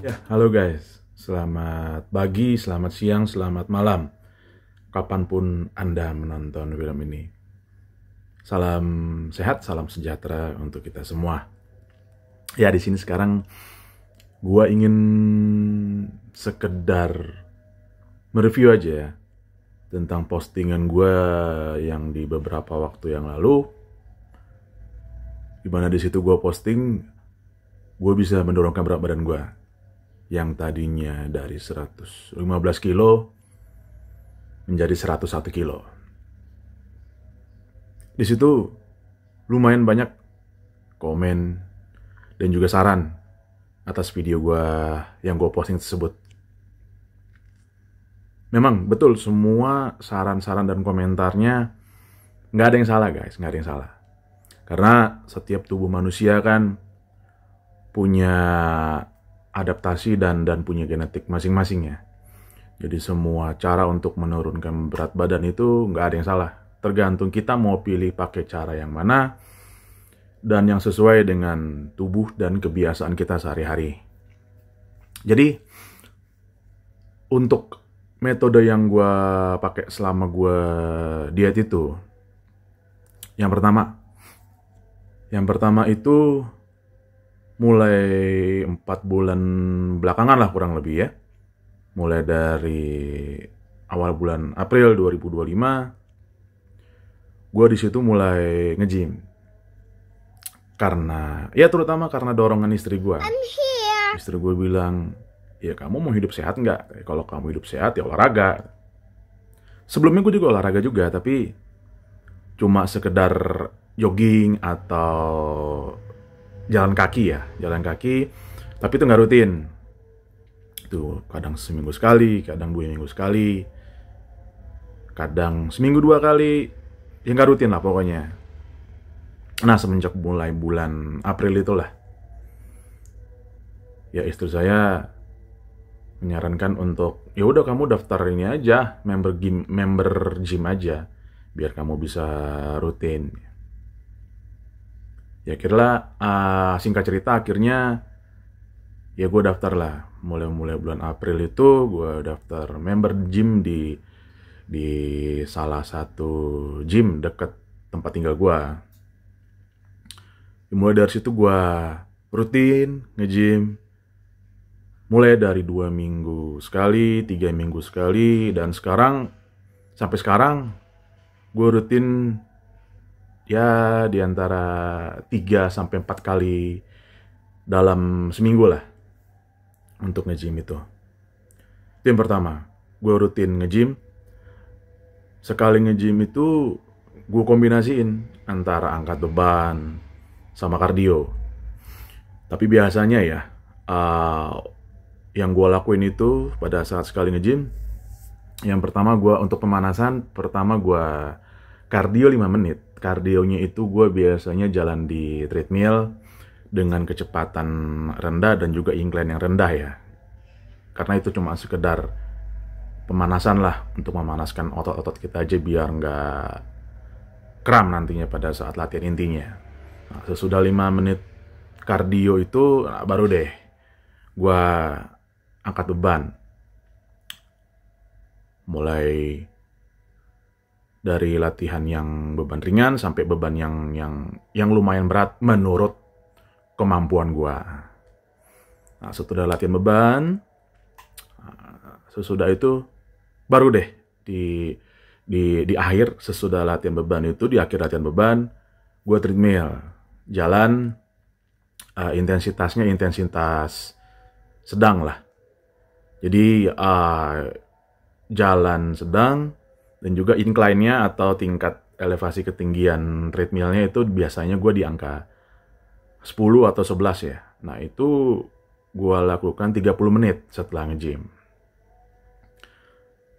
Ya, halo guys. Selamat pagi, selamat siang, selamat malam. Kapanpun Anda menonton film ini. Salam sehat, salam sejahtera untuk kita semua. Ya, di sini sekarang gua ingin sekedar mereview aja ya tentang postingan gua yang di beberapa waktu yang lalu. Dimana di situ gua posting, gue bisa mendorongkan berat badan gua yang tadinya dari 115 kilo menjadi 101 kilo. Di situ lumayan banyak komen dan juga saran atas video gue yang gue posting tersebut. Memang betul semua saran-saran dan komentarnya nggak ada yang salah guys, nggak ada yang salah. Karena setiap tubuh manusia kan punya adaptasi dan punya genetik masing-masing ya. Jadi semua cara untuk menurunkan berat badan itu nggak ada yang salah. Tergantung kita mau pilih pakai cara yang mana dan yang sesuai dengan tubuh dan kebiasaan kita sehari-hari. Jadi untuk metode yang gue pakai selama gue diet itu, yang pertama itu mulai 4 bulan belakangan lah kurang lebih ya. Mulai dari awal bulan April 2025, gue di situ mulai nge-gym. Karena, ya terutama karena dorongan istri gue. Istri gue bilang, ya kamu mau hidup sehat nggak? Kalau kamu hidup sehat ya olahraga. Sebelumnya gue juga olahraga juga, tapi cuma sekedar jogging atau jalan kaki ya. Jalan kaki, tapi itu nggak rutin. Itu kadang seminggu sekali, kadang 2 minggu sekali, kadang seminggu 2 kali, ya nggak rutin lah pokoknya. Nah semenjak mulai bulan April itulah, ya istri saya menyarankan untuk ya udah kamu daftar ini aja, member gym aja, biar kamu bisa rutin. Ya kira singkat cerita akhirnya ya gue daftar lah. Mulai bulan April itu gue daftar member gym di salah satu gym dekat tempat tinggal gue. Mulai dari situ gue rutin nge-gym. Mulai dari 2 minggu sekali, 3 minggu sekali, dan sampai sekarang gue rutin ya di antara 3 sampai 4 kali dalam seminggu lah untuk nge-gym itu. Itu yang pertama, gue rutin nge-gym. Sekali nge-gym itu gue kombinasiin antara angkat beban sama kardio. Tapi biasanya ya, yang gue lakuin itu pada saat sekali nge-gym, yang pertama gue untuk pemanasan, pertama gue kardio 5 menit. Kardionya itu gue biasanya jalan di treadmill dengan kecepatan rendah dan juga incline yang rendah ya. Karena itu cuma sekedar pemanasan lah, untuk memanaskan otot-otot kita aja biar nggak kram nantinya pada saat latihan intinya. Nah, sesudah 5 menit kardio itu baru deh gue angkat beban. Mulai dari latihan yang beban ringan sampai beban yang lumayan berat menurut kemampuan gue. Nah, setelah latihan beban, sesudah itu baru deh di akhir, sesudah latihan beban itu, di akhir latihan beban gue treadmill, jalan, intensitasnya intensitas sedang lah. Jadi jalan sedang, dan juga incline-nya atau tingkat elevasi ketinggian treadmill-nya itu biasanya gue di angka 10 atau 11 ya. Nah itu gue lakukan 30 menit setelah nge-gym.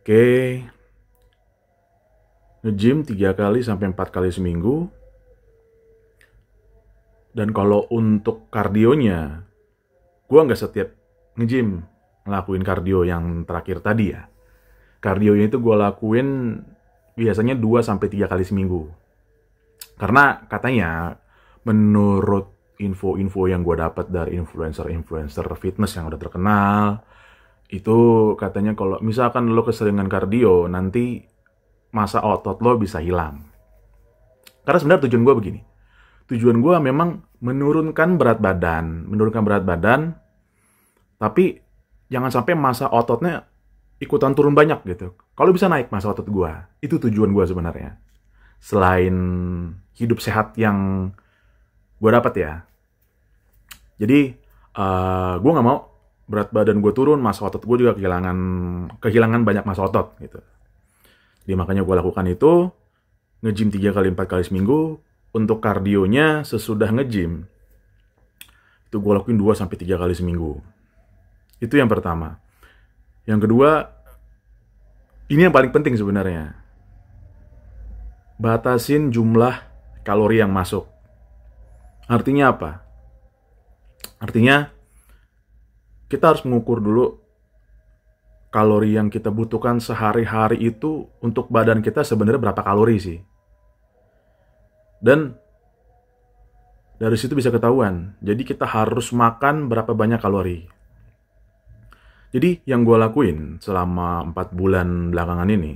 Oke, nge-gym 3 kali sampai 4 kali seminggu. Dan kalau untuk kardionya, gue nggak setiap nge-gym ngelakuin kardio yang terakhir tadi ya. Kardionya itu gue lakuin biasanya 2 sampai 3 kali seminggu. Karena katanya menurut info-info yang gue dapat dari influencer fitness yang udah terkenal, itu katanya kalau misalkan lo keseringan kardio, nanti masa otot lo bisa hilang. Karena sebenarnya tujuan gue begini. Tujuan gue memang menurunkan berat badan, tapi jangan sampai masa ototnya ikutan turun banyak gitu. Kalau bisa naik masa otot gue, itu tujuan gue sebenarnya. Selain hidup sehat yang gue dapat ya. Jadi gue nggak mau berat badan gue turun, masa otot gue juga kehilangan banyak masa otot gitu. Jadi makanya gue lakukan itu, nge-gym 3 kali 4 kali seminggu. Untuk kardionya sesudah nge-gym, itu gue lakuin 2-3 kali seminggu. Itu yang pertama. Yang kedua, ini yang paling penting sebenarnya. Batasin jumlah kalori yang masuk. Artinya apa? Artinya, kita harus mengukur dulu kalori yang kita butuhkan sehari-hari itu untuk badan kita sebenarnya berapa kalori sih. Dan dari situ bisa ketahuan. Jadi kita harus makan berapa banyak kalori. Jadi yang gue lakuin selama 4 bulan belakangan ini,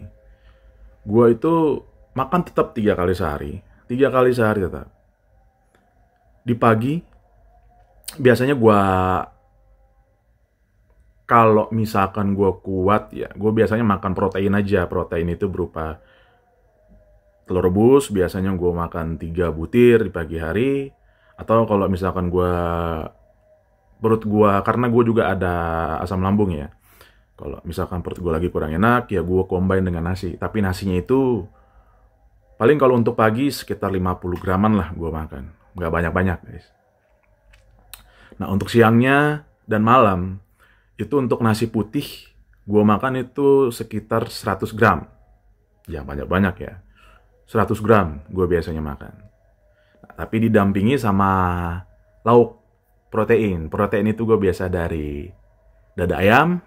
gue itu makan tetap 3 kali sehari. 3 kali sehari tetap. Di pagi, biasanya gue, kalau misalkan gue kuat ya, gue biasanya makan protein aja. Protein itu berupa telur rebus, biasanya gue makan 3 butir di pagi hari. Atau kalau misalkan perut gue, karena gue juga ada asam lambung ya. Kalau misalkan perut gue lagi kurang enak, ya gue combine dengan nasi. Tapi nasinya itu, paling kalau untuk pagi sekitar 50 graman lah gue makan. Nggak banyak-banyak guys. Nah untuk siangnya dan malam, itu untuk nasi putih, gue makan itu sekitar 100 gram. Jangan banyak-banyak ya. 100 gram gue biasanya makan. Nah, tapi didampingi sama lauk protein. Protein itu gue biasa dari dada ayam.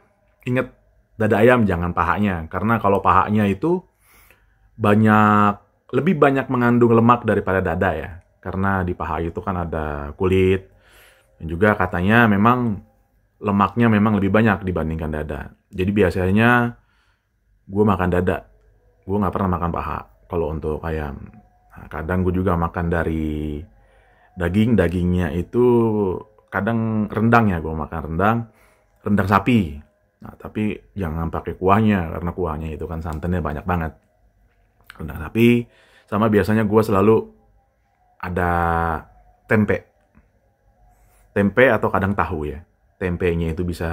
Ingat, dada ayam jangan pahanya. Karena kalau pahanya itu lebih banyak mengandung lemak daripada dada ya. Karena di paha itu kan ada kulit. Dan juga katanya memang lemaknya memang lebih banyak dibandingkan dada. Jadi biasanya gue makan dada. Gue nggak pernah makan paha. Kalau untuk ayam, nah, kadang gue juga makan dari dagingnya itu kadang rendang ya, gue makan rendang sapi. Nah, tapi jangan pakai kuahnya, karena kuahnya itu kan santannya banyak banget. Rendang sapi, sama biasanya gue selalu ada tempe atau kadang tahu ya. Tempenya itu bisa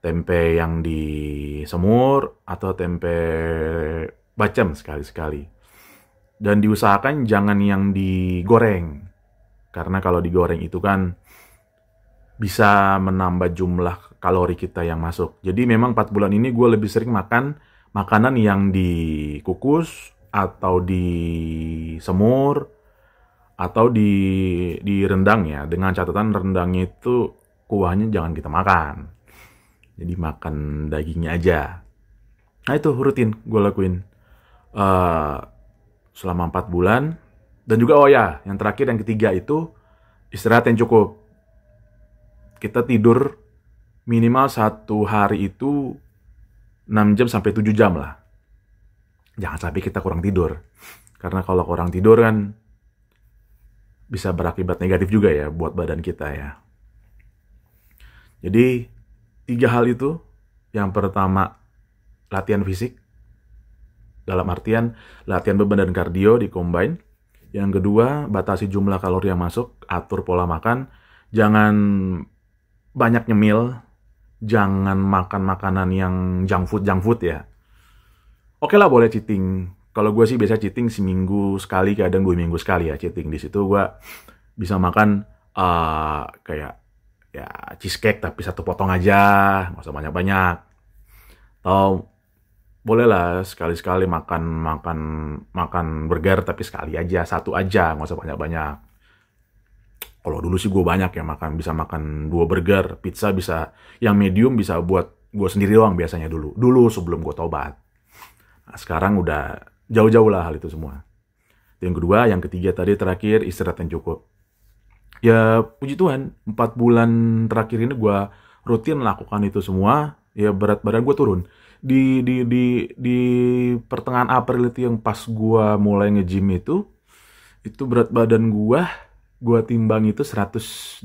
tempe yang disemur atau tempe bacem sekali-sekali. Dan diusahakan jangan yang digoreng. Karena kalau digoreng itu kan bisa menambah jumlah kalori kita yang masuk. Jadi memang 4 bulan ini gue lebih sering makan makanan yang dikukus atau disemur atau direndang ya. Dengan catatan rendangnya itu kuahnya jangan kita makan. Jadi makan dagingnya aja. Nah itu rutin gue lakuin selama 4 bulan. Dan juga yang terakhir, yang ketiga itu istirahat yang cukup. Kita tidur minimal 1 hari itu 6 jam sampai 7 jam lah. Jangan sampai kita kurang tidur. Karena kalau kurang tidur kan bisa berakibat negatif juga ya buat badan kita ya. Jadi 3 hal itu. Yang pertama, latihan fisik. Dalam artian latihan beban dan kardio di combine. Yang kedua, batasi jumlah kalori yang masuk, atur pola makan. Jangan banyak nyemil. Jangan makan makanan yang junk food ya. Oke lah, boleh cheating. Kalau gue sih biasa cheating seminggu sekali, kadang 2 minggu sekali ya cheating. Di situ gue bisa makan kayak ya cheesecake tapi 1 potong aja, nggak usah banyak-banyak. Atau bolehlah sekali-sekali makan burger tapi sekali aja, 1 aja, nggak usah banyak-banyak. Kalau dulu sih gue banyak ya bisa makan 2 burger, pizza bisa, yang medium bisa buat gue sendiri doang biasanya dulu sebelum gue tobat. Nah, sekarang udah jauh-jauh lah hal itu semua. Itu yang kedua. Yang ketiga tadi terakhir, istirahat yang cukup. Ya puji Tuhan, 4 bulan terakhir ini gue rutin lakukan itu semua. Ya berat badan gue turun. Di pertengahan April itu yang pas gue mulai nge-gym itu berat badan gue timbang itu 112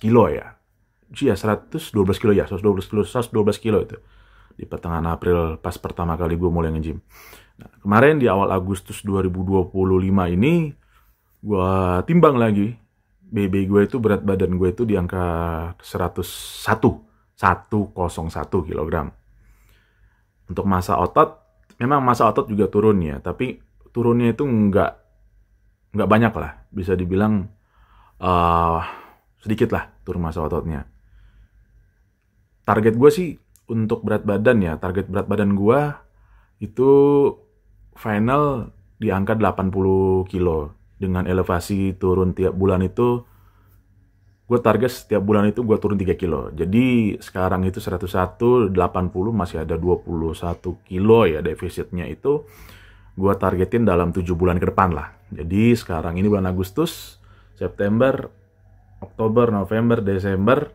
kilo ya. Iya 112 kilo ya, 112 kilo itu. Di pertengahan April pas pertama kali gue mulai nge-gym. Nah, kemarin di awal Agustus 2025 ini gue timbang lagi. BB gue itu berat badan gue itu di angka 101 kilogram. Untuk massa otot, memang massa otot juga turun ya, tapi turunnya itu nggak banyak lah, bisa dibilang sedikit lah turun massa ototnya. Target gue sih untuk berat badan ya, target berat badan gue itu final di angka 80 kilo. Dengan elevasi turun tiap bulan itu, gue target setiap bulan itu gue turun 3 kilo. Jadi sekarang itu 101, 80 masih ada 21 kilo ya defisitnya itu. Gue targetin dalam 7 bulan ke depan lah. Jadi sekarang ini bulan Agustus, September, Oktober, November, Desember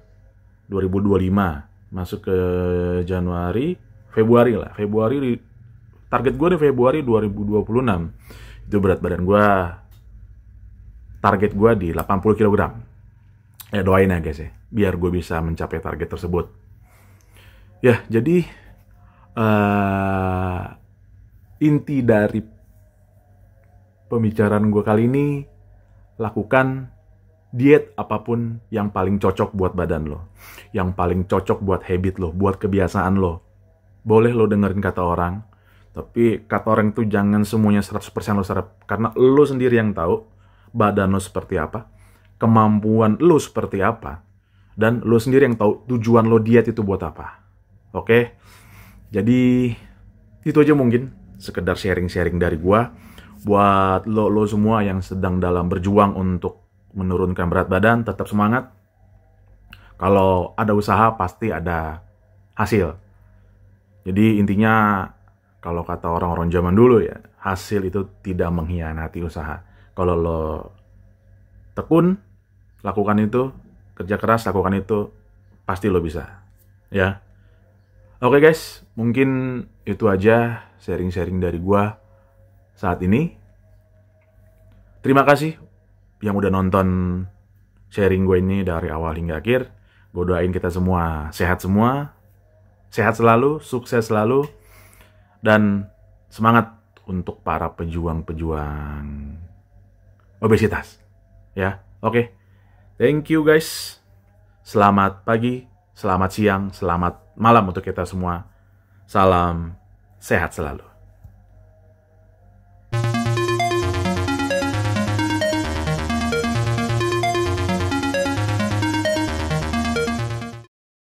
2025. Masuk ke Januari, Februari lah. Februari, target gue di Februari 2026. Itu berat badan gue, target gue di 80 kg. Ya doain ya guys ya, biar gue bisa mencapai target tersebut. Ya, jadi inti dari pembicaraan gue kali ini, lakukan diet apapun yang paling cocok buat badan lo. Yang paling cocok buat habit lo, buat kebiasaan lo. Boleh lo dengerin kata orang, tapi kata orang itu jangan semuanya 100% lo serap. Karena lo sendiri yang tahu badan lo seperti apa, kemampuan lo seperti apa, dan lo sendiri yang tahu tujuan lo diet itu buat apa. Oke? Jadi itu aja mungkin sekedar sharing-sharing dari gua buat lo semua yang sedang dalam berjuang untuk menurunkan berat badan. Tetap semangat. Kalau ada usaha pasti ada hasil. Jadi intinya kalau kata orang-orang zaman dulu ya, hasil itu tidak mengkhianati usaha. Kalau lo tekun, lakukan itu, kerja keras, lakukan itu, pasti lo bisa. Ya. Oke guys, mungkin itu aja sharing-sharing dari gua saat ini. Terima kasih yang udah nonton sharing gue ini dari awal hingga akhir. Gue doain kita semua, sehat selalu, sukses selalu, dan semangat untuk para pejuang-pejuang obesitas. Ya, oke. Thank you guys. Selamat pagi, selamat siang, selamat malam untuk kita semua. Salam sehat selalu.